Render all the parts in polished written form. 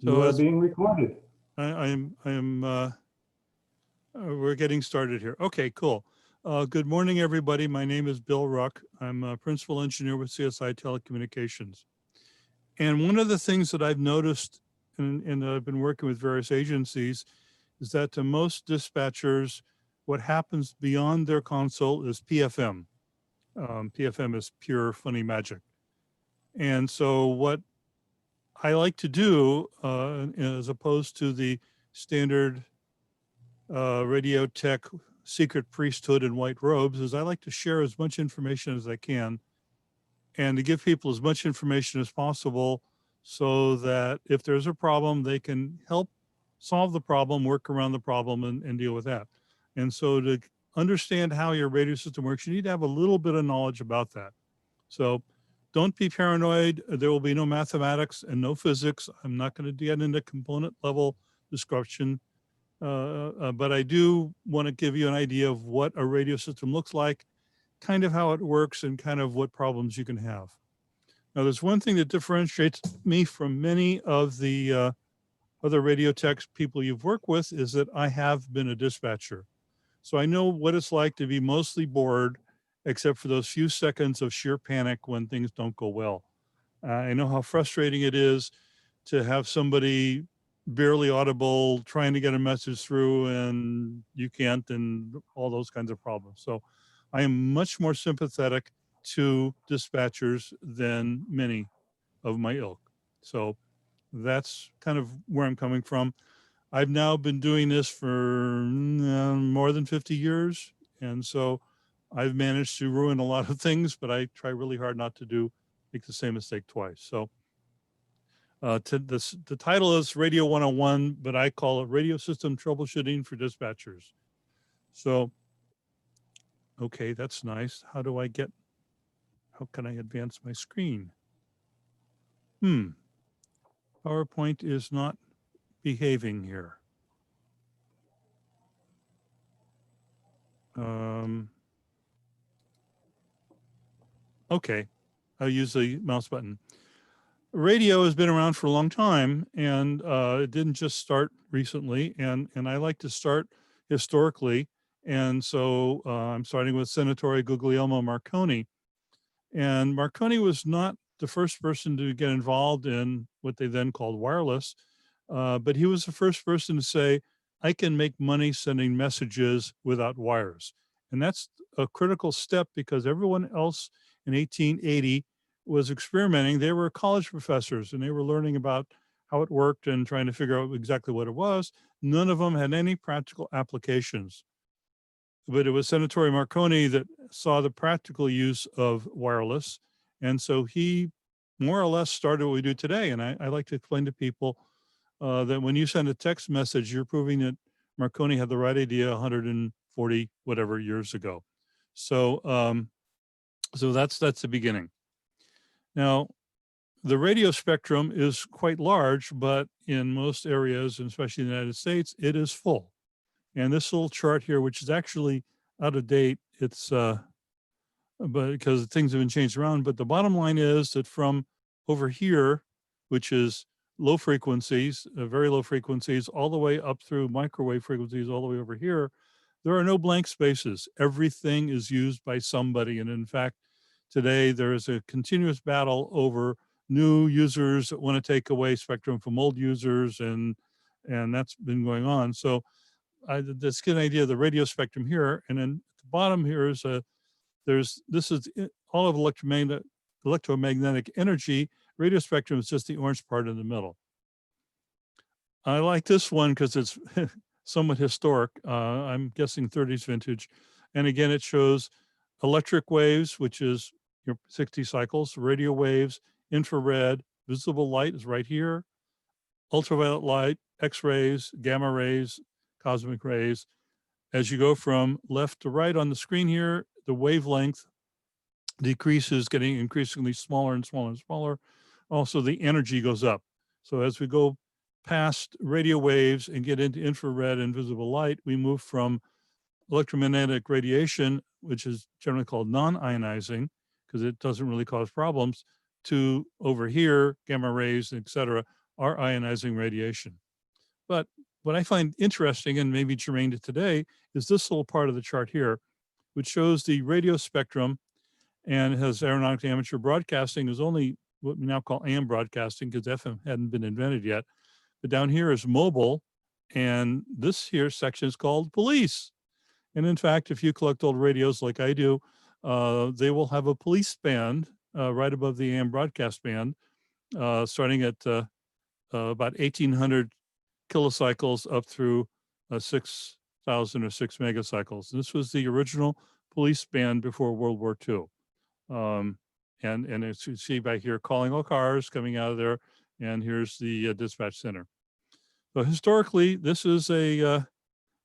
You So are being recorded. we're getting started here. Okay, cool. Good morning, everybody. My name is Bill Ruck. I'm a principal engineer with CSI Telecommunications. And one of the things that I've noticed, and I've been working with various agencies, is that to most dispatchers, what happens beyond their console is PFM. PFM is pure funny magic. And so what I like to do, as opposed to the standard radio tech secret priesthood in white robes, is I like to share as much information as I can and to give people as much information as possible so that if there's a problem, they can help solve the problem, work around the problem, and deal with that. And so to understand how your radio system works, you need to have a little bit of knowledge about that. So don't be paranoid. There will be no mathematics and no physics. I'm not going to get into component level description, but I do want to give you an idea of what a radio system looks like, kind of how it works, and kind of what problems you can have. Now, there's one thing that differentiates me from many of the other radio tech people you've worked with is that I have been a dispatcher. So I know what it's like to be mostly bored, except for those few seconds of sheer panic when things don't go well. I know how frustrating it is to have somebody barely audible trying to get a message through and you can't, and all those kinds of problems. So I am much more sympathetic to dispatchers than many of my ilk. So that's kind of where I'm coming from. I've now been doing this for more than 50 years. And so I've managed to ruin a lot of things, but I try really hard not to make the same mistake twice. So the title is Radio 101, but I call it Radio System Troubleshooting for Dispatchers. So, okay, that's nice. How can I advance my screen? PowerPoint is not behaving here. Okay, I'll use the mouse button. Radio has been around for a long time, and it didn't just start recently, and I like to start historically. And so I'm starting with Senatore Guglielmo Marconi. And Marconi was not the first person to get involved in what they then called wireless, but he was the first person to say, I can make money sending messages without wires. And that's a critical step because everyone else in 1880 was experimenting. They were college professors and they were learning about how it worked and trying to figure out exactly what it was. None of them had any practical applications. But it was Senatore Marconi that saw the practical use of wireless. And so he more or less started what we do today. And I like to explain to people that when you send a text message, you're proving that Marconi had the right idea 140 whatever years ago. So so that's the beginning. Now, the radio spectrum is quite large, but in most areas, and especially in the United States, it is full. And this little chart here, which is actually out of date, it's but because things have been changed around. But the bottom line is that from over here, which is low frequencies, very low frequencies, all the way up through microwave frequencies, all the way over here, there are no blank spaces. Everything is used by somebody. And in fact, today there is a continuous battle over new users that want to take away spectrum from old users, and that's been going on. So let's get an idea of the radio spectrum here, and then at the bottom here is this is all of electromagnetic energy. Radio spectrum is just the orange part in the middle. I like this one because it's somewhat historic. I'm guessing 30s vintage, and again it shows electric waves, which is 60 cycles, radio waves, infrared, visible light is right here, ultraviolet light, X-rays, gamma rays, cosmic rays. As you go from left to right on the screen here, the wavelength decreases, getting increasingly smaller and smaller and smaller. Also, the energy goes up. So as we go past radio waves and get into infrared and visible light, we move from electromagnetic radiation, which is generally called non-ionizing, because it doesn't really cause problems, to over here, gamma rays, et cetera, are ionizing radiation. But what I find interesting and maybe germane to today is this little part of the chart here, which shows the radio spectrum and has aeronautic amateur broadcasting is only what we now call AM broadcasting because FM hadn't been invented yet. But down here is mobile, and this here section is called police. And in fact, if you collect old radios like I do, they will have a police band right above the AM broadcast band, starting at about 1,800 kilocycles up through 6,000 or 6 megacycles. And this was the original police band before World War II. And as you see by here, calling all cars coming out of there, and here's the dispatch center. So historically, this is a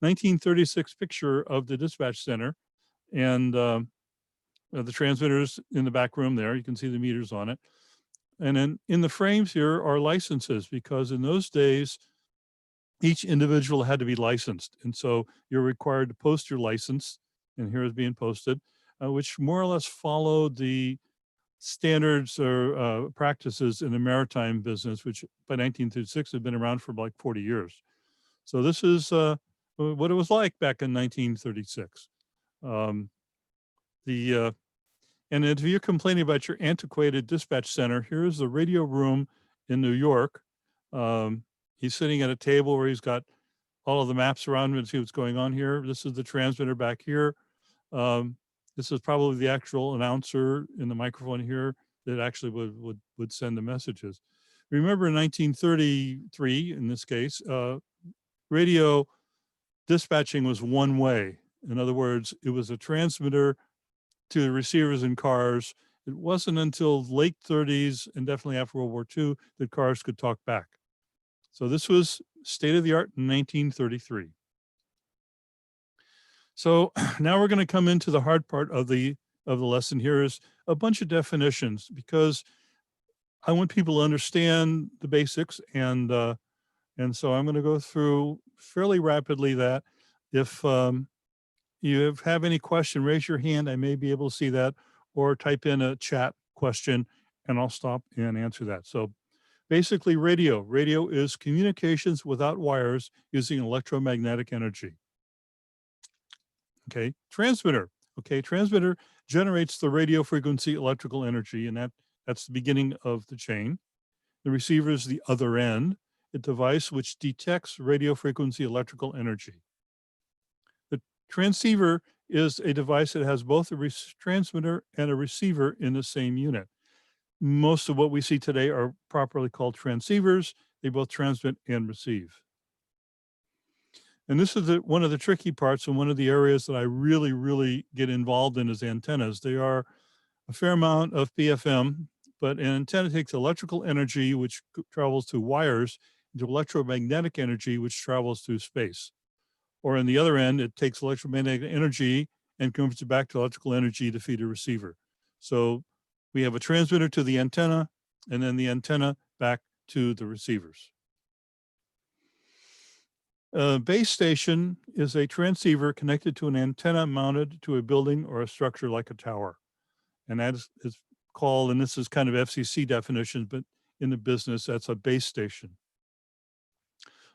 1936 picture of the dispatch center, and the transmitters in the back room there. You can see the meters on it. And then in the frames here are licenses, because in those days, each individual had to be licensed. And so you're required to post your license, and here is being posted, which more or less followed the standards or practices in the maritime business, which by 1936 had been around for like 40 years. So this is what it was like back in 1936. And if you're complaining about your antiquated dispatch center, here's the radio room in New York. He's sitting at a table where he's got all of the maps around him to see what's going on here. This is the transmitter back here. This is probably the actual announcer in the microphone here that actually would send the messages. Remember in 1933, in this case, radio dispatching was one way. In other words, it was a transmitter to the receivers in cars. It wasn't until late 30s and definitely after World War II that cars could talk back. So this was state of the art in 1933. So now we're going to come into the hard part of the lesson. Here is a bunch of definitions, because I want people to understand the basics, and so I'm going to go through fairly rapidly that. If you have any question, raise your hand. I may be able to see that, or type in a chat question and I'll stop and answer that. So basically radio is communications without wires using electromagnetic energy. Okay, transmitter. Okay, transmitter generates the radio frequency electrical energy, and that's the beginning of the chain. The receiver is the other end, a device which detects radio frequency electrical energy. The transceiver is a device that has both a transmitter and a receiver in the same unit. Most of what we see today are properly called transceivers. They both transmit and receive. And this is one of the tricky parts, and one of the areas that I really, really get involved in is antennas. They are a fair amount of PFM, but an antenna takes electrical energy, which travels through wires, into electromagnetic energy, which travels through space. Or on the other end, it takes electromagnetic energy and converts it back to electrical energy to feed a receiver. So we have a transmitter to the antenna, and then the antenna back to the receivers. A base station is a transceiver connected to an antenna mounted to a building or a structure like a tower. And that is called, and this is kind of FCC definitions, but in the business, that's a base station.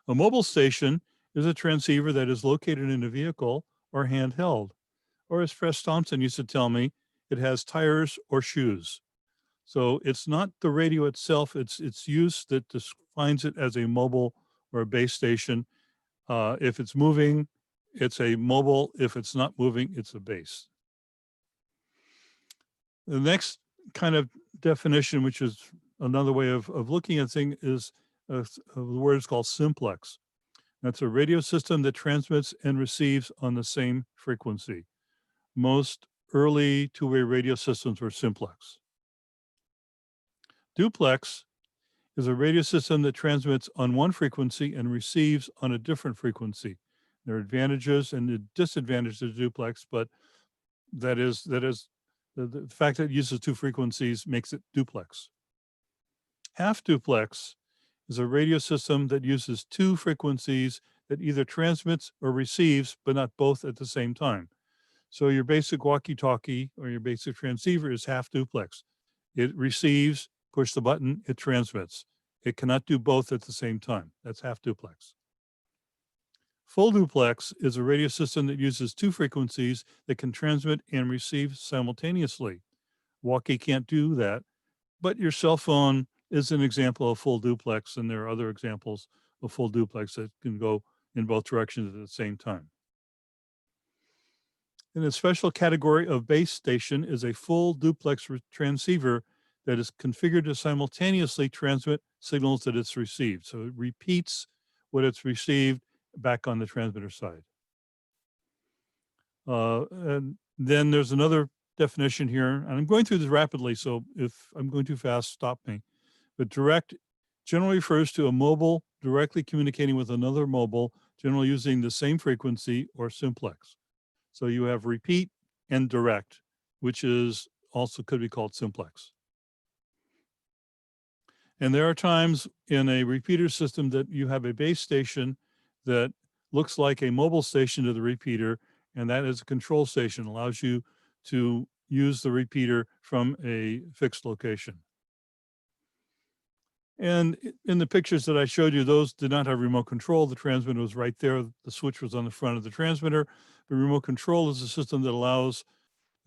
A mobile station is a transceiver that is located in a vehicle or handheld. Or as Press Thompson used to tell me, it has tires or shoes. So it's not the radio itself, it's its use that defines it as a mobile or a base station. If it's moving, it's a mobile. If it's not moving, it's a base. The next kind of definition, which is another way of looking at things, is the word is called simplex. That's a radio system that transmits and receives on the same frequency. Most early two-way radio systems were simplex. Duplex is a radio system that transmits on one frequency and receives on a different frequency. There are advantages and the disadvantages of duplex, but that is the fact that it uses two frequencies makes it duplex. Half duplex is a radio system that uses two frequencies that either transmits or receives, but not both at the same time. So your basic walkie-talkie or your basic transceiver is half duplex. It receives, push the button, it transmits. It cannot do both at the same time. That's half duplex. Full duplex is a radio system that uses two frequencies that can transmit and receive simultaneously. Walkie can't do that, but your cell phone is an example of full duplex, and there are other examples of full duplex that can go in both directions at the same time. In a special category of base station is a full duplex transceiver that is configured to simultaneously transmit signals that it's received. So it repeats what it's received back on the transmitter side. And then there's another definition here, and I'm going through this rapidly, so if I'm going too fast, stop me. But direct generally refers to a mobile directly communicating with another mobile, generally using the same frequency or simplex. So you have repeat and direct, which is also could be called simplex. And there are times in a repeater system that you have a base station that looks like a mobile station to the repeater, and that is a control station, allows you to use the repeater from a fixed location. And in the pictures that I showed you, those did not have remote control. The transmitter was right there. The switch was on the front of the transmitter. The remote control is a system that allows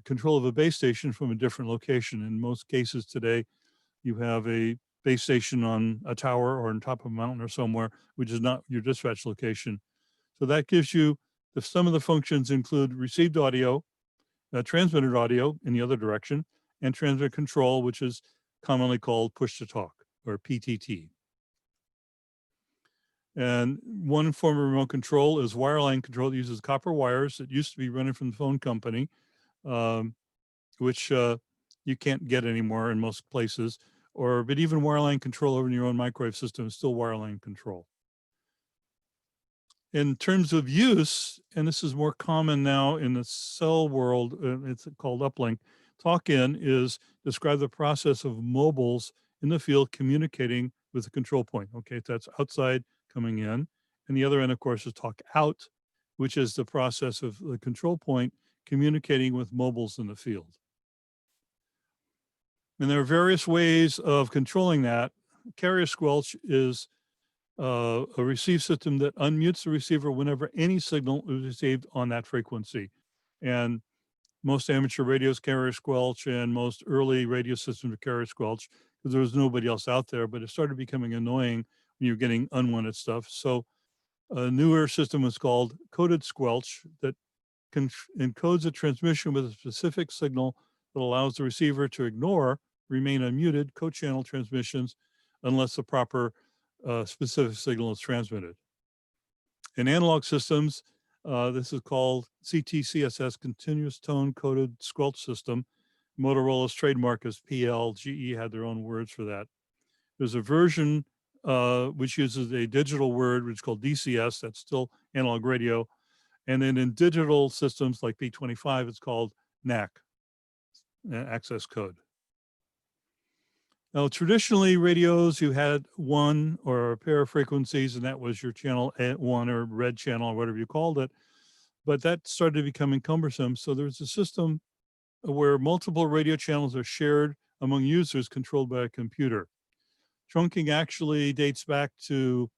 control of a base station from a different location. In most cases today, you have a base station on a tower or on top of a mountain or somewhere, which is not your dispatch location. So that gives you some of the functions include received audio, transmitted audio in the other direction, and transmit control, which is commonly called push to talk or PTT. And one form of remote control is wireline control that uses copper wires that used to be running from the phone company, which you can't get anymore in most places, but even wireline control over your own microwave system is still wireline control. In terms of use, and this is more common now in the cell world, it's called uplink, talk-in is describe the process of mobiles in the field communicating with the control point. Okay, that's outside coming in. And the other end, of course, is talk out, which is the process of the control point communicating with mobiles in the field. And there are various ways of controlling that. Carrier squelch is a receive system that unmutes the receiver whenever any signal is received on that frequency. And most amateur radios carrier squelch, and most early radio systems carrier squelch, because there was nobody else out there, but it started becoming annoying when you're getting unwanted stuff. So a newer system was called coded squelch that encodes a transmission with a specific signal that allows the receiver to remain unmuted co-channel transmissions unless the proper specific signal is transmitted. In analog systems, this is called CTCSS, Continuous Tone Coded Squelch System. Motorola's trademark is PL. GE had their own words for that. There's a version which uses a digital word, which is called DCS. That's still analog radio. And then in digital systems like P25, it's called NAC, access code. Now, traditionally, radios, you had one or a pair of frequencies, and that was your channel one or red channel or whatever you called it. But that started becoming cumbersome. So there's a system where multiple radio channels are shared among users controlled by a computer. Trunking actually dates back to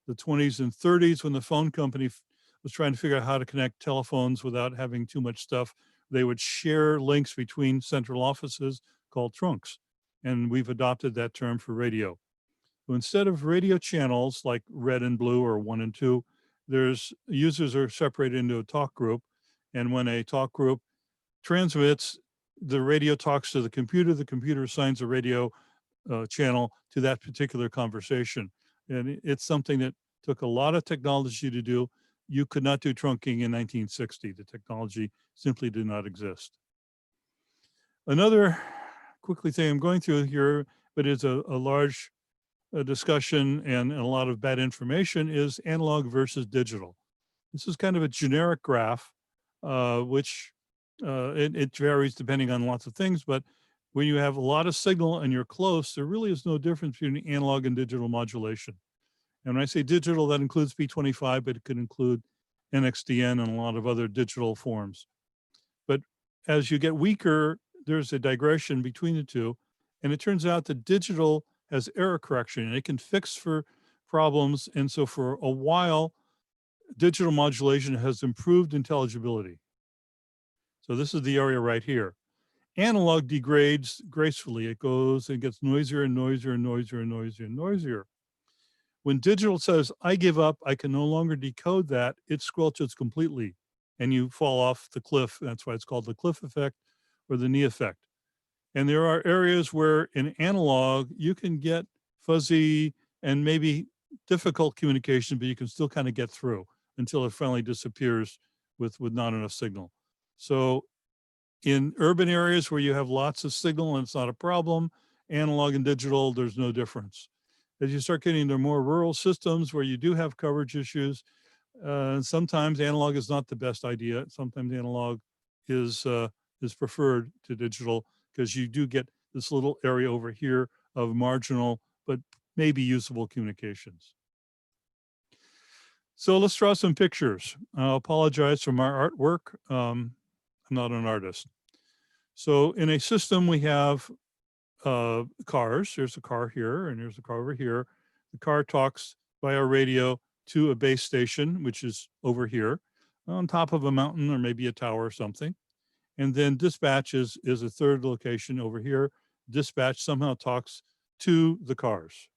the 20s and 30s when the phone company was trying to figure out how to connect telephones without having too much stuff. They would share links between central offices called trunks. And we've adopted that term for radio. So instead of radio channels like red and blue or 1 and 2, users are separated into a talk group. And when a talk group transmits, the radio talks to the computer assigns a radio channel to that particular conversation. And it's something that took a lot of technology to do. You could not do trunking in 1960. The technology simply did not exist. Another quickly thing I'm going through here, but is a large discussion and a lot of bad information, is analog versus digital. This is kind of a generic graph, which it varies depending on lots of things, but when you have a lot of signal and you're close, there really is no difference between analog and digital modulation. And when I say digital, that includes P25, but it could include NXDN and a lot of other digital forms. But as you get weaker, there's a digression between the two. And it turns out that digital has error correction and it can fix for problems. And so for a while, digital modulation has improved intelligibility. So this is the area right here. Analog degrades gracefully. It goes and gets noisier and noisier and noisier and noisier and noisier. When digital says, I give up, I can no longer decode that, it squelches completely and you fall off the cliff. That's why it's called the cliff effect or the knee effect. And there are areas where in analog, you can get fuzzy and maybe difficult communication, but you can still kind of get through until it finally disappears with not enough signal. So in urban areas where you have lots of signal and it's not a problem, analog and digital, there's no difference. As you start getting into more rural systems where you do have coverage issues, sometimes analog is not the best idea. Sometimes analog is preferred to digital because you do get this little area over here of marginal but maybe usable communications. So let's draw some pictures. I'll apologize for my artwork. I'm not an artist. So in a system, we have cars. There's a car here and there's a car over here. The car talks via radio to a base station, which is over here on top of a mountain or maybe a tower or something. And then dispatch is a third location over here. Dispatch somehow talks to the cars.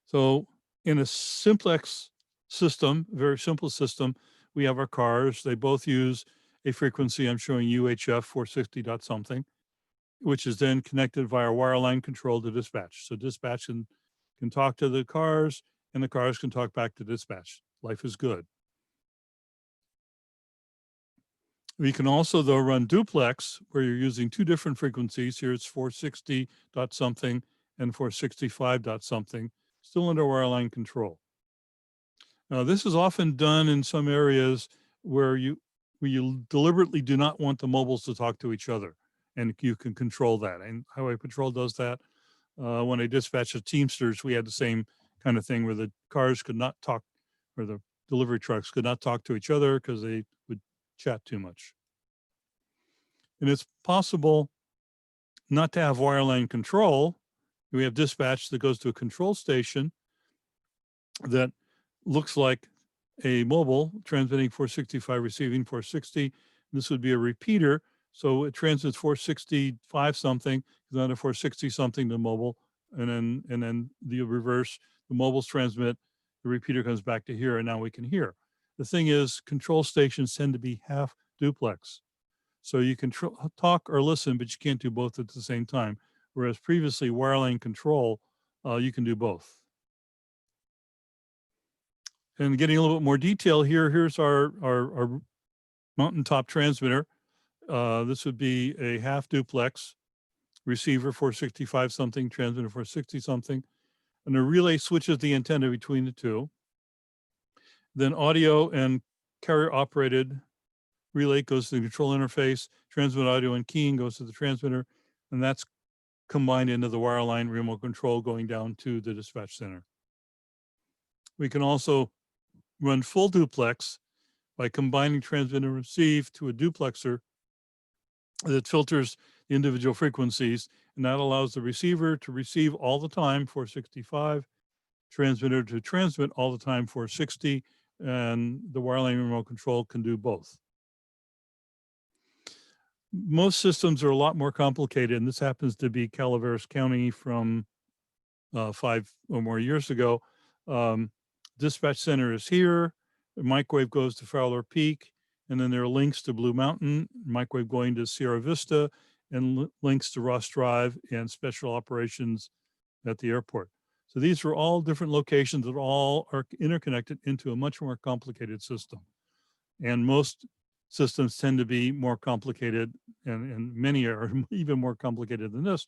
So in a simplex system, very simple system, we have our cars. They both use a frequency. I'm showing UHF 460 dot something, which is then connected via wireline control to dispatch. So dispatch can talk to the cars and the cars can talk back to dispatch. Life is good. We can also though run duplex where you're using two different frequencies. Here it's 460 dot something and 465 dot something, still under wireline control. Now this is often done in some areas where you deliberately do not want the mobiles to talk to each other, and you can control that. And Highway Patrol does that. When I dispatched the Teamsters, we had the same kind of thing where the cars could not talk, or the delivery trucks could not talk to each other because they would chat too much. And it's possible not to have wireline control. We have dispatch that goes to a control station that looks like a mobile transmitting 465, receiving 460. This would be a repeater. So it transmits 465 something, then a 460 something to mobile, and then the reverse, the mobiles transmit, the repeater comes back to here, and now we can hear. The thing is, control stations tend to be half duplex. So you can talk or listen, but you can't do both at the same time. Whereas previously, wireline control, you can do both. And getting a little bit more detail here, here's our mountaintop transmitter. This would be a half duplex receiver 465 something, transmitter 460 something, and a relay switches the antenna between the two. Then audio and carrier operated relay goes to the control interface, transmit audio and keying goes to the transmitter, and that's combined into the wireline remote control going down to the dispatch center. We can also run full duplex by combining transmit and receive to a duplexer that filters the individual frequencies, and that allows the receiver to receive all the time 465, transmitter to transmit all the time 460, and the wireline remote control can do both. Most systems are a lot more complicated, and this happens to be Calaveras County from 5 or more years ago. Dispatch center is here. The microwave goes to Fowler Peak, and then there are links to Blue Mountain, microwave going to Sierra Vista, and links to Ross Drive and special operations at the airport. So these are all different locations that all are interconnected into a much more complicated system. And most systems tend to be more complicated, and many are even more complicated than this.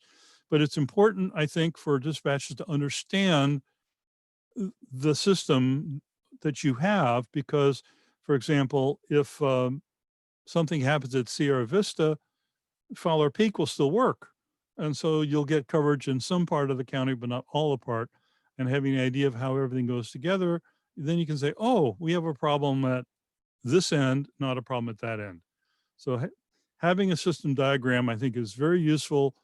But it's important, I think, for dispatchers to understand the system that you have, because, for example, if something happens at Sierra Vista, Fowler Peak will still work. And so you'll get coverage in some part of the county, but not all the part. And having an idea of how everything goes together, then you can say, oh, we have a problem at this end, not a problem at that end. So having a system diagram, I think, is very useful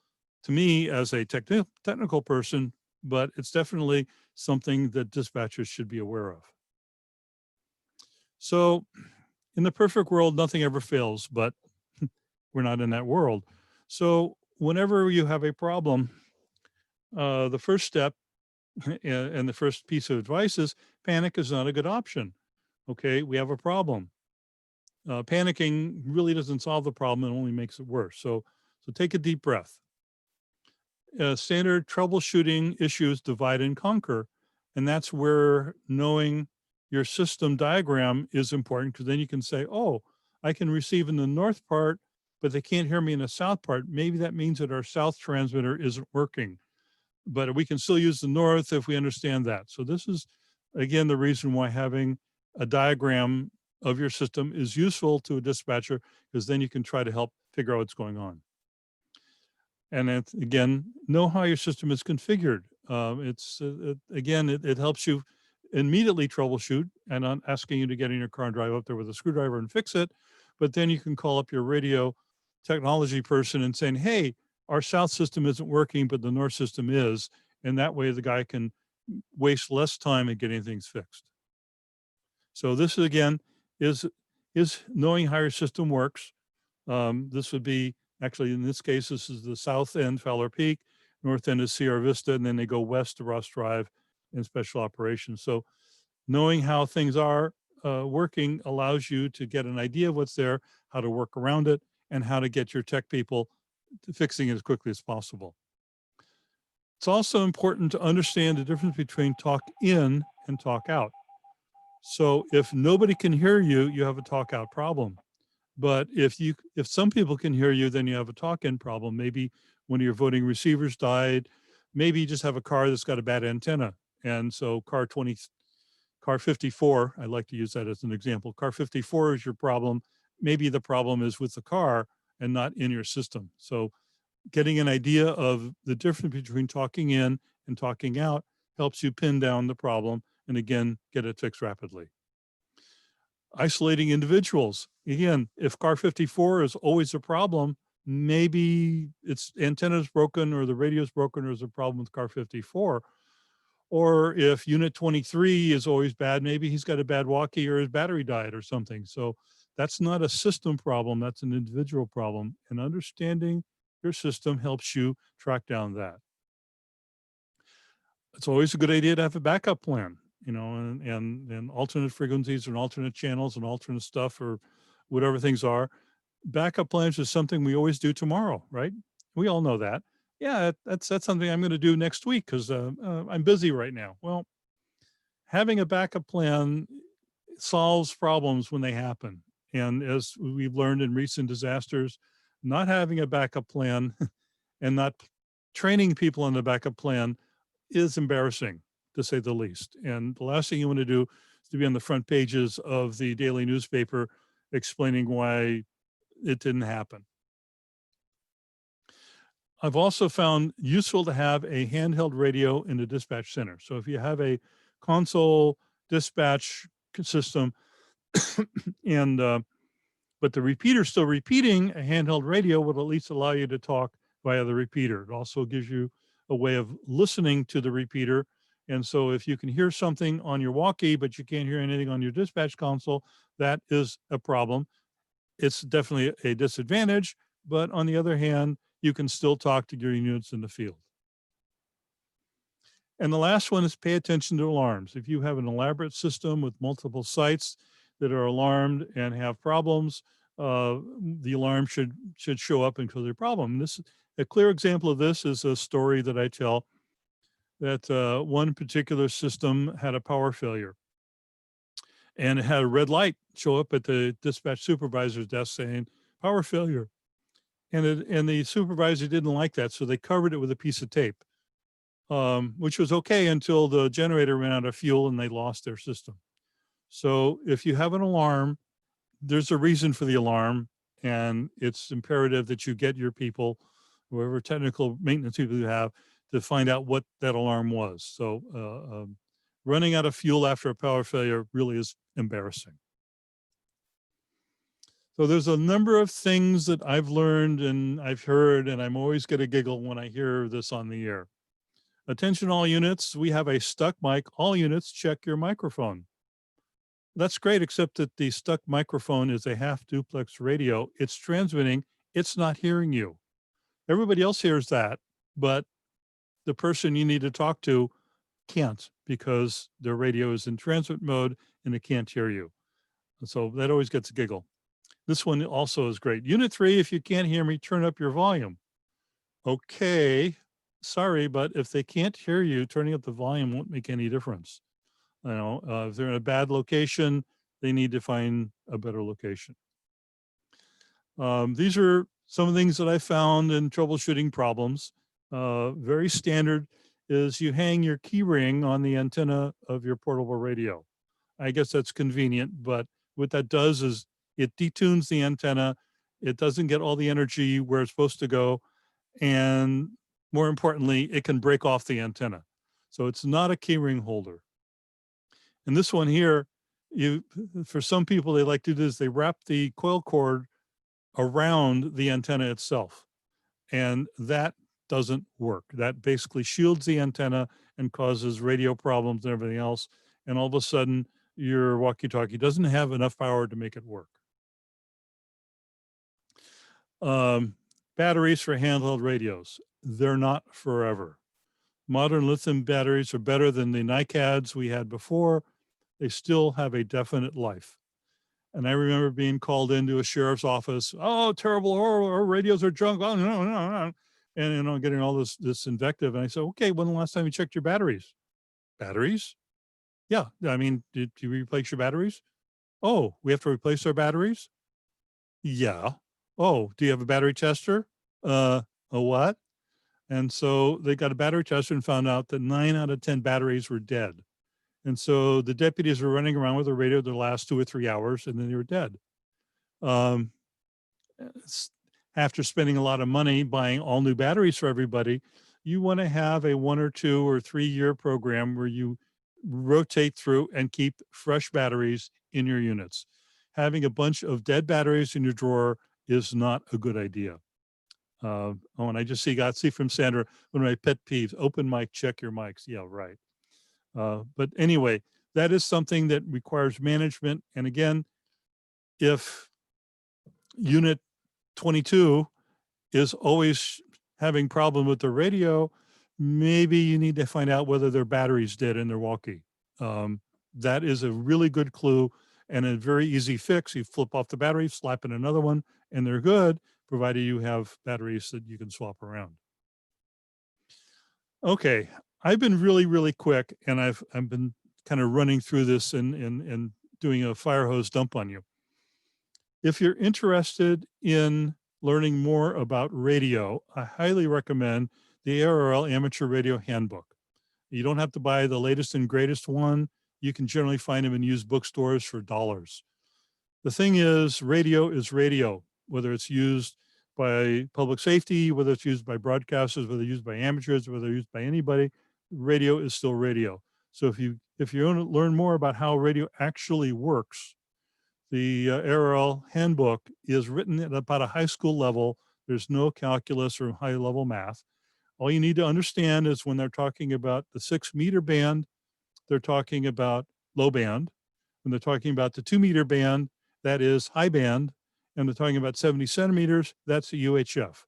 to me as a technical person, but it's definitely something that dispatchers should be aware of. So in the perfect world, nothing ever fails, but we're not in that world. So whenever you have a problem, the first step and the first piece of advice is panic is not a good option. Okay, we have a problem. Panicking really doesn't solve the problem, it only makes it worse. So take a deep breath. Standard troubleshooting issues divide and conquer. And that's where knowing your system diagram is important, because then you can say, oh, I can receive in the north part, but they can't hear me in the south part. Maybe that means that our south transmitter isn't working, but we can still use the north if we understand that. So this is, again, the reason why having a diagram of your system is useful to a dispatcher, because then you can try to help figure out what's going on. And it's, again, know how your system is configured. It helps you immediately troubleshoot, and I'm asking you to get in your car and drive up there with a screwdriver and fix it. But then you can call up your radio technology person and saying, hey, our south system isn't working, but the north system is. And that way the guy can waste less time in getting things fixed. So this again is knowing how your system works. This would be, actually, in this case, this is the south end, Fowler Peak, north end is Sierra Vista, and then they go west to Ross Drive in special operations. So knowing how things are working allows you to get an idea of what's there, how to work around it, and how to get your tech people to fixing it as quickly as possible. It's also important to understand the difference between talk in and talk out. So if nobody can hear you, you have a talk out problem. But if some people can hear you, then you have a talk-in problem. Maybe one of your voting receivers died. Maybe you just have a car that's got a bad antenna. And so car 54, I like to use that as an example. Car 54 is your problem. Maybe the problem is with the car and not in your system. So getting an idea of the difference between talking in and talking out helps you pin down the problem and, again, get it fixed rapidly. Isolating individuals. Again, if car 54 is always a problem, maybe its antenna is broken or the radio is broken, or there's a problem with car 54. Or if unit 23 is always bad, maybe he's got a bad walkie or his battery died or something. So that's not a system problem, that's an individual problem. And understanding your system helps you track down that. It's always a good idea to have a backup plan, and alternate frequencies and alternate channels and alternate stuff, or whatever things are. Backup plans is something we always do tomorrow, right? We all know that. Yeah, that's something I'm going to do next week because I'm busy right now. Well, having a backup plan solves problems when they happen. And as we've learned in recent disasters, not having a backup plan and not training people on the backup plan is embarrassing, to say the least. And the last thing you want to do is to be on the front pages of the daily newspaper explaining why it didn't happen. I've also found useful to have a handheld radio in the dispatch center. So if you have a console dispatch system and but the repeater's still repeating, a handheld radio would at least allow you to talk via the repeater. It also gives you a way of listening to the repeater. And so if you can hear something on your walkie, but you can't hear anything on your dispatch console, that is a problem. It's definitely a disadvantage, but on the other hand, you can still talk to your units in the field. And the last one is pay attention to alarms. If you have an elaborate system with multiple sites that are alarmed and have problems, the alarm should show up and cause a problem. This, a clear example of this is a story that I tell, that one particular system had a power failure. And it had a red light show up at the dispatch supervisor's desk saying, power failure. And the supervisor didn't like that, so they covered it with a piece of tape, which was okay until the generator ran out of fuel and they lost their system. So if you have an alarm, there's a reason for the alarm, and it's imperative that you get your people, whoever technical maintenance people you have, to find out what that alarm was. So running out of fuel after a power failure really is embarrassing. So there's a number of things that I've learned and I've heard, and I'm always get a giggle when I hear this on the air. Attention all units, we have a stuck mic. All units, check your microphone. That's great, except that the stuck microphone is a half duplex radio. It's transmitting, it's not hearing you. Everybody else hears that, but the person you need to talk to can't because their radio is in transmit mode and it can't hear you. So that always gets a giggle. This one also is great. Unit 3, if you can't hear me, turn up your volume. Okay, sorry, but if they can't hear you, turning up the volume won't make any difference. If they're in a bad location, they need to find a better location. These are some of the things that I found in troubleshooting problems. Very standard is you hang your key ring on the antenna of your portable radio. I guess that's convenient, but what that does is it detunes the antenna. It doesn't get all the energy where it's supposed to go. And more importantly, it can break off the antenna. So it's not a key ring holder. And this one here, for some people, they like to do this, they wrap the coil cord around the antenna itself. And that doesn't work. That basically shields the antenna and causes radio problems and everything else. And all of a sudden, your walkie-talkie doesn't have enough power to make it work. Batteries for handheld radios. They're not forever. Modern lithium batteries are better than the NiCads we had before. They still have a definite life. And I remember being called into a sheriff's office. Oh, terrible, horrible, our radios are junk. Oh, no. And getting all this invective. And I said, okay, when the last time you checked your batteries? Batteries? Yeah. I mean, did you replace your batteries? Oh, we have to replace our batteries? Yeah. Oh, do you have a battery tester? A what? And so they got a battery tester and found out that 9 out of 10 batteries were dead. And so the deputies were running around with a radio the last 2 or 3 hours, and then they were dead. Um, After spending a lot of money buying all new batteries for everybody, you want to have a 1 or 2 or 3 year program where you rotate through and keep fresh batteries in your units. Having a bunch of dead batteries in your drawer is not a good idea. And I just see from Sandra, one of my pet peeves, open mic, check your mics. Yeah, right. But anyway, that is something that requires management. And again, if unit 22 is always having problem with the radio, maybe you need to find out whether their battery's dead in their walkie. That is a really good clue and a very easy fix. You flip off the battery, slap in another one, and they're good, provided you have batteries that you can swap around. Okay, I've been really, really quick, and I've been kind of running through this and doing a fire hose dump on you. If you're interested in learning more about radio, I highly recommend the ARRL Amateur Radio Handbook. You don't have to buy the latest and greatest one. You can generally find them in used bookstores for dollars. The thing is radio, whether it's used by public safety, whether it's used by broadcasters, whether it's used by amateurs, whether it's used by anybody, radio is still radio. So if you want to learn more about how radio actually works, the ARRL handbook is written at about a high school level. There's no calculus or high level math. All you need to understand is when they're talking about the 6-meter band, they're talking about low band. When they're talking about the 2-meter band, that is high band. And they're talking about 70 centimeters, that's a UHF.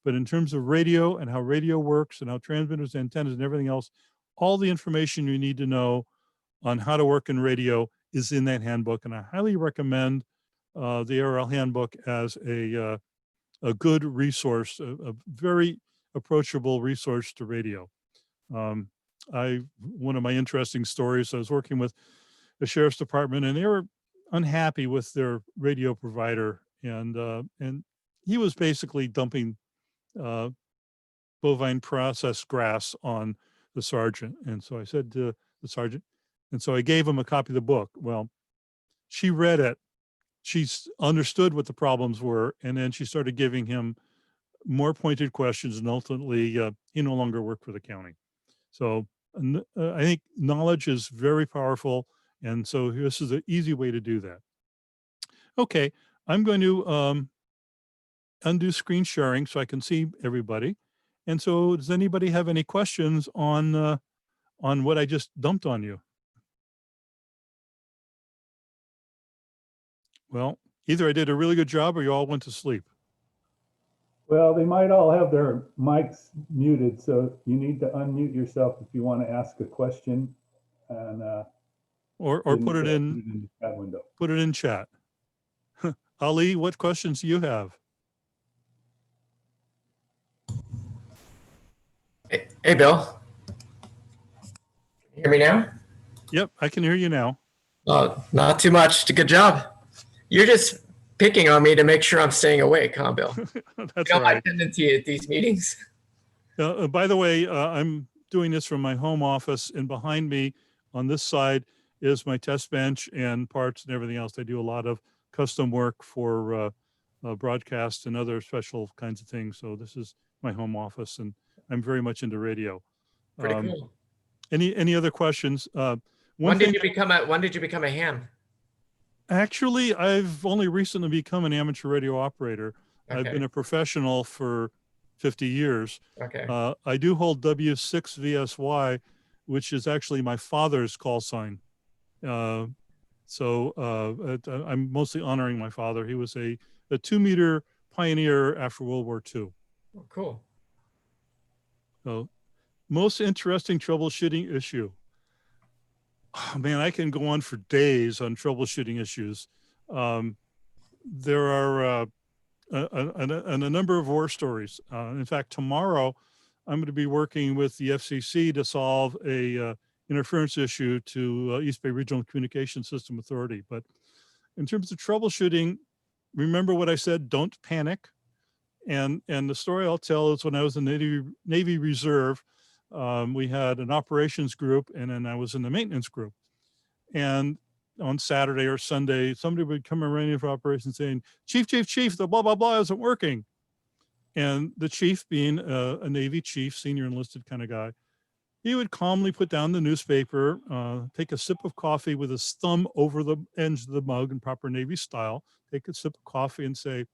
But in terms of radio and how radio works and how transmitters, antennas, and everything else, all the information you need to know on how to work in radio is in that handbook. And I highly recommend the ARRL handbook as a good resource, a very approachable resource to radio. One of my interesting stories, I was working with the sheriff's department and they were unhappy with their radio provider. And he was basically dumping bovine processed grass on the sergeant. And so I said to the sergeant, and so I gave him a copy of the book. Well, she read it. She understood what the problems were. And then she started giving him more pointed questions. And ultimately, he no longer worked for the county. So I think knowledge is very powerful. And so this is an easy way to do that. Okay, I'm going to undo screen sharing so I can see everybody. And so does anybody have any questions on what I just dumped on you? Well, either I did a really good job or you all went to sleep. Well, they might all have their mics muted, so you need to unmute yourself if you want to ask a question. And or put it in the chat window. Put it in chat. Ali, what questions do you have? Hey, Bill. Can you hear me now? Yep, I can hear you now. Oh, not too much. Good job. You're just picking on me to make sure I'm staying awake, huh, Bill? That's you know right. my tendency at these meetings. By the way, I'm doing this from my home office, and behind me on this side is my test bench and parts and everything else. I do a lot of custom work for broadcast and other special kinds of things. So this is my home office, and I'm very much into radio. Pretty cool. Any other questions? When did you become a ham? Actually, I've only recently become an amateur radio operator. Okay. I've been a professional for 50 years. Okay. I do hold W6VSY, which is actually my father's call sign. I'm mostly honoring my father. He was a 2-meter pioneer after World War II. Oh, cool. So, most interesting troubleshooting issue. Oh, man, I can go on for days on troubleshooting issues. There are a number of war stories. In fact, tomorrow I'm going to be working with the FCC to solve a interference issue to East Bay Regional Communication System Authority. But in terms of troubleshooting, remember what I said, don't panic. And the story I'll tell is when I was in the Navy Reserve, we had an operations group, and then I was in the maintenance group. And on Saturday or Sunday, somebody would come around for operations saying, chief, the blah, blah, blah isn't working. And the chief, being a Navy chief, senior enlisted kind of guy, he would calmly put down the newspaper, take a sip of coffee with his thumb over the edge of the mug in proper Navy style, take a sip of coffee and say,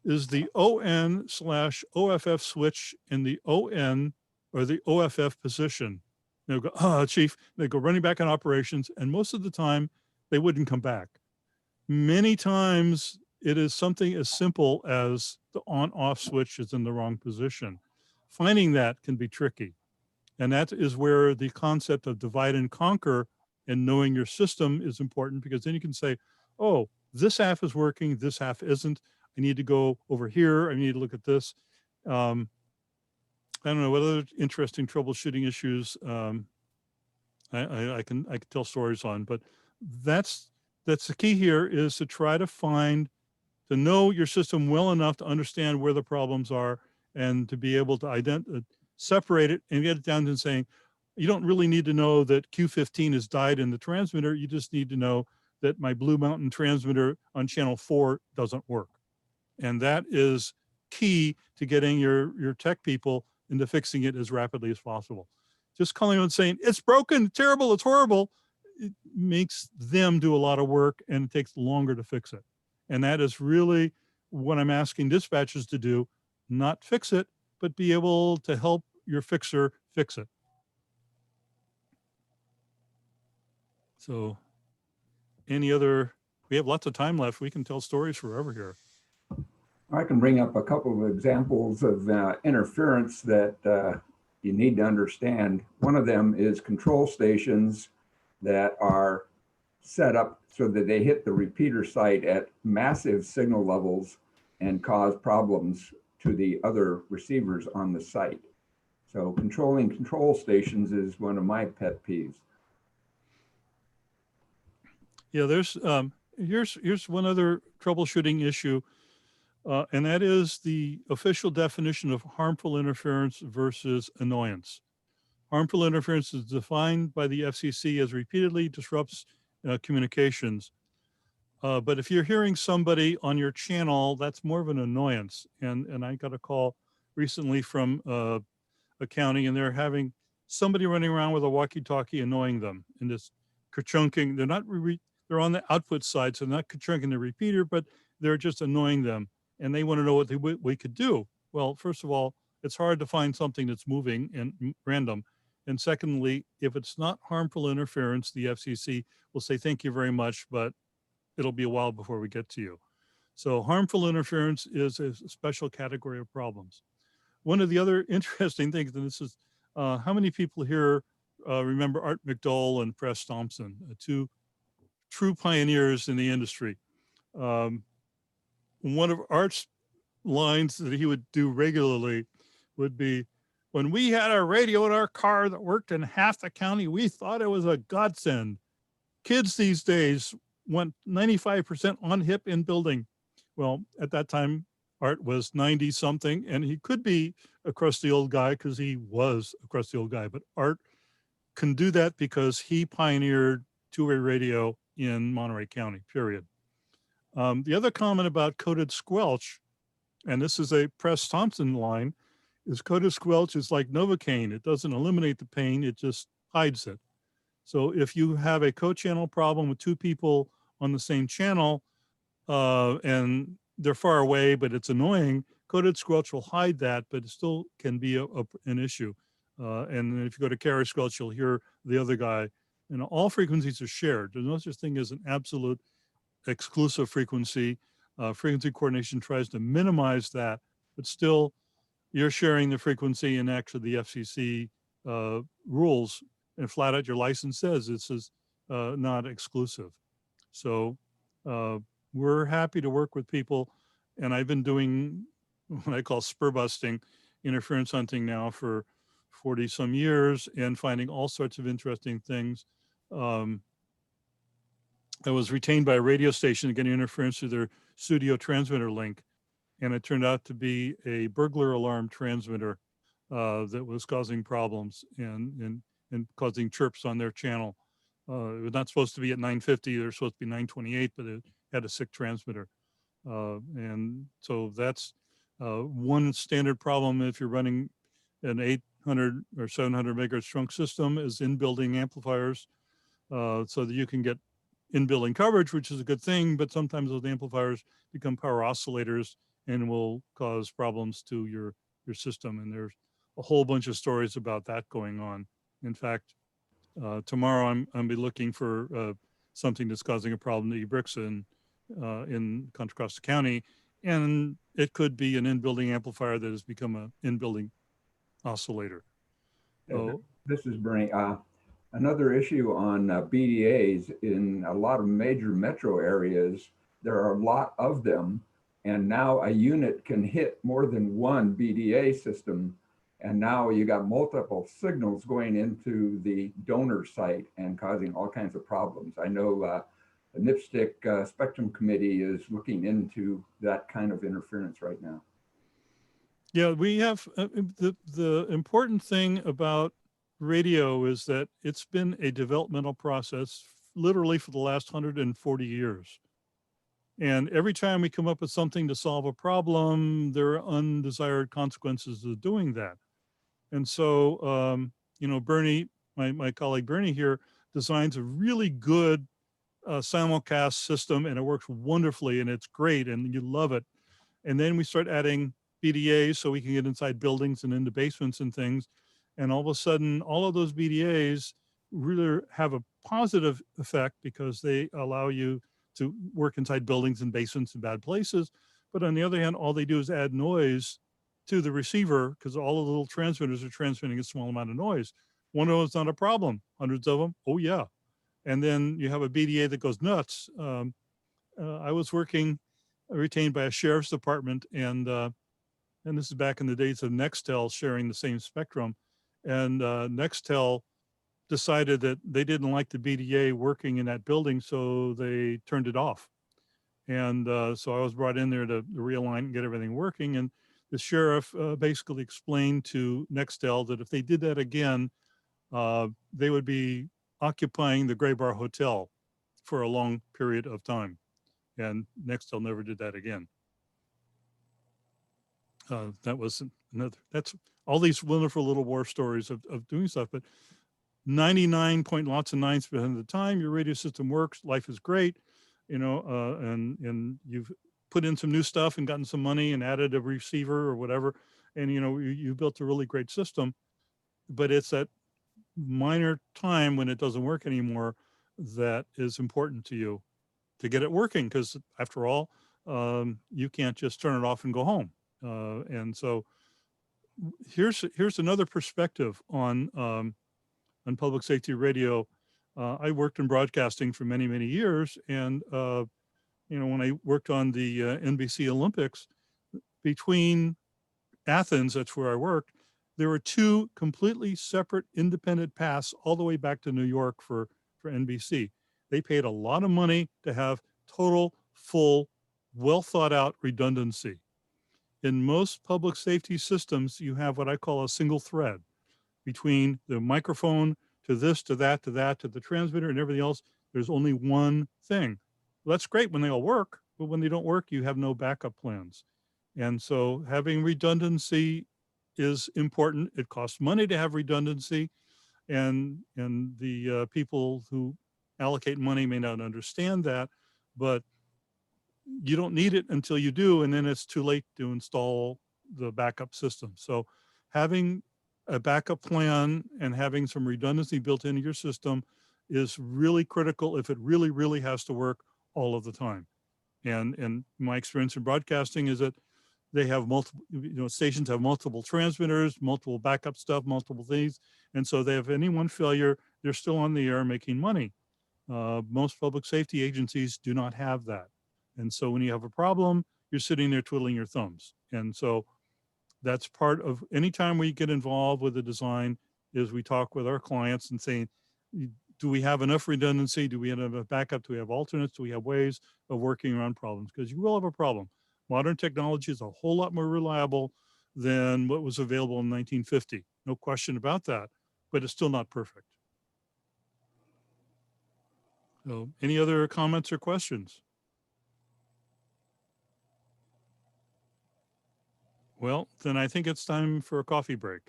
is the ON/OFF switch in the ON or the OFF position? They'll go, chief, they go running back in operations. And most of the time they wouldn't come back. Many times it is something as simple as the on-off switch is in the wrong position. Finding that can be tricky. And that is where the concept of divide and conquer and knowing your system is important, because then you can say, oh, this half is working, this half isn't. I need to go over here. I need to look at this. I don't know what other interesting troubleshooting issues I can tell stories on, but that's the key here, is to try to know your system well enough to understand where the problems are and to be able to separate it and get it down to saying, you don't really need to know that Q15 has died in the transmitter. You just need to know that my Blue Mountain transmitter on channel 4 doesn't work. And that is key to getting your tech people into fixing it as rapidly as possible. Just calling on saying, it's broken, terrible, it's horrible, it makes them do a lot of work and it takes longer to fix it. And that is really what I'm asking dispatchers to do, not fix it, but be able to help your fixer fix it. So we have lots of time left. We can tell stories forever here. I can bring up a couple of examples of interference that you need to understand. One of them is control stations that are set up so that they hit the repeater site at massive signal levels and cause problems to the other receivers on the site. So controlling control stations is one of my pet peeves. Yeah, here's one other troubleshooting issue. And that is the official definition of harmful interference versus annoyance. Harmful interference is defined by the FCC as repeatedly disrupts communications. But if you're hearing somebody on your channel, that's more of an annoyance. And I got a call recently from accounting, and they're having somebody running around with a walkie-talkie annoying them and just ka-chunking. They're on the output side, so they're not ka-chunking the repeater, but they're just annoying them and they want to know what we could do. Well, first of all, it's hard to find something that's moving and random. And secondly, if it's not harmful interference, the FCC will say, thank you very much, but it'll be a while before we get to you. So harmful interference is a special category of problems. One of the other interesting things, and this is, how many people here remember Art McDowell and Press Thompson, two true pioneers in the industry? One of Art's lines that he would do regularly would be, when we had a radio in our car that worked in half the county, we thought it was a godsend. Kids these days want 95% on hip in building. Well, at that time, Art was 90 something, and he could be a crusty old guy because he was a crusty old guy, but Art can do that because he pioneered two-way radio in Monterey County, period. The other comment about coded squelch, and this is a Press Thompson line, is coded squelch is like Novocaine. It doesn't eliminate the pain, it just hides it. So if you have a co-channel problem with two people on the same channel and they're far away, but it's annoying, coded squelch will hide that, but it still can be an issue. And if you go to carrier squelch, you'll hear the other guy. And all frequencies are shared. There's no such thing as an absolute exclusive frequency. Frequency coordination tries to minimize that, but still you're sharing the frequency, and actually the FCC rules and flat out your license says this is not exclusive. So we're happy to work with people, and I've been doing what I call spur busting, interference hunting now for 40 some years and finding all sorts of interesting things. I was retained by a radio station to get interference through their studio transmitter link, and it turned out to be a burglar alarm transmitter that was causing problems and causing chirps on their channel. It was not supposed to be at 950, they're supposed to be 928, but it had a sick transmitter. And so that's one standard problem if you're running an 800 or 700 megahertz trunk system is in-building amplifiers so that you can get in-building coverage, which is a good thing, but sometimes those amplifiers become power oscillators and will cause problems to your system. And there's a whole bunch of stories about that going on. In fact, tomorrow I'm be looking for something that's causing a problem to eBricks in Contra Costa County, and it could be an in-building amplifier that has become an in-building oscillator. So, this is Bernie. Another issue on BDAs in a lot of major metro areas, there are a lot of them, and now a unit can hit more than one BDA system, and now you got multiple signals going into the donor site and causing all kinds of problems. I know the NIPSTIC Spectrum Committee is looking into that kind of interference right now. yeah, we have the important thing about radio is that it's been a developmental process literally for the last 140 years. And every time we come up with something to solve a problem, there are undesired consequences of doing that. And so, you know, Bernie, my colleague Bernie here, designs a really good simulcast system, and it works wonderfully and it's great and you love it. And then we start adding BDAs so we can get inside buildings and into basements and things. And all of a sudden, all of those BDAs really have a positive effect because they allow you to work inside buildings and basements and bad places. But on the other hand, all they do is add noise to the receiver because all of the little transmitters are transmitting a small amount of noise. One of those is not a problem. Hundreds of them, oh yeah. And then you have a BDA that goes nuts. I was working retained by a sheriff's department, and this is back in the days of Nextel sharing the same spectrum. And Nextel decided that they didn't like the BDA working in that building, so they turned it off. And so I was brought in there to realign and get everything working. And the sheriff basically explained to Nextel that if they did that again, they would be occupying the Gray Bar Hotel for a long period of time. And Nextel never did that again. That was another, that's all these wonderful little war stories of doing stuff, but 99 point lots of 9% of the time, your radio system works, life is great, you know, and you've put in some new stuff and gotten some money and added a receiver or whatever. And, you built a really great system, but it's that minor time when it doesn't work anymore that is important to you to get it working. Because after all, you can't just turn it off and go home. And so here's another perspective on public safety radio. I worked in broadcasting for many, many years. And, when I worked on the NBC Olympics, between Athens, that's where I worked, there were two completely separate independent paths all the way back to New York for NBC. They paid a lot of money to have total, full, well thought out redundancy. In most public safety systems, you have what I call a single thread between the microphone to this, to that, to that, to the transmitter and everything else. There's only one thing. Well, that's great when they all work, but when they don't work, you have no backup plans. And so having redundancy is important. It costs money to have redundancy, and the people who allocate money may not understand that, but you don't need it until you do, and then it's too late to install the backup system. So having a backup plan and having some redundancy built into your system is really critical if it really, really has to work all of the time. And my experience in broadcasting is that they have multiple, stations have multiple transmitters, multiple backup stuff, multiple things. And so they have any one failure, they're still on the air making money. Most public safety agencies do not have that. And so when you have a problem, you're sitting there twiddling your thumbs. And so that's part of any time we get involved with the design is we talk with our clients and saying, do we have enough redundancy? Do we have enough backup? Do we have alternates? Do we have ways of working around problems? Because you will have a problem. Modern technology is a whole lot more reliable than what was available in 1950. No question about that, but it's still not perfect. So any other comments or questions? Well, then I think it's time for a coffee break.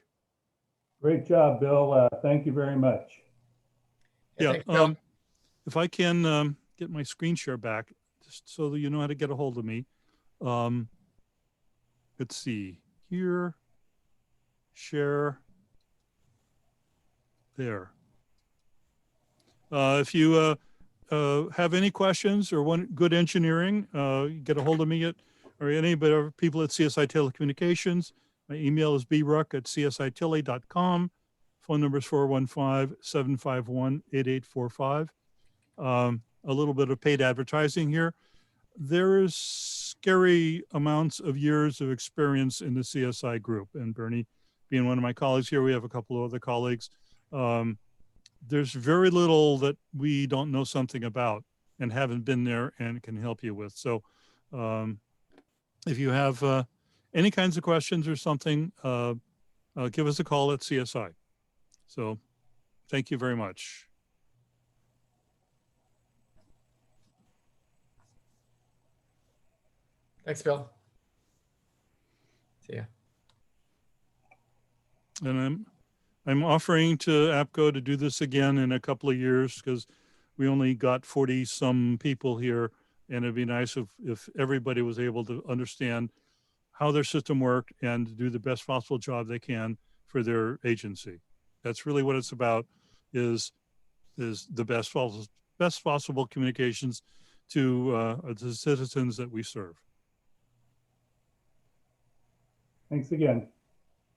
Great job, Bill. Thank you very much. Yeah. Thanks, Bill. If I can get my screen share back, just so that you know how to get a hold of me. Let's see here, share there. If you have any questions or want good engineering, get a hold of me or any people at CSI Telecommunications. My email is bruck@csitele.com. Phone number is 415-751-8845. A little bit of paid advertising here. There is scary amounts of years of experience in the CSI group, and Bernie being one of my colleagues here, we have a couple of other colleagues. There's very little that we don't know something about and haven't been there and can help you with. So if you have any kinds of questions or something, give us a call at CSI. So thank you very much. Thanks, Bill. See ya. And I'm offering to APCO to do this again in a couple of years because we only got 40 some people here, and it'd be nice if everybody was able to understand how their system worked and do the best possible job they can for their agency. That's really what it's about, is the best possible communications to the citizens that we serve. Thanks again.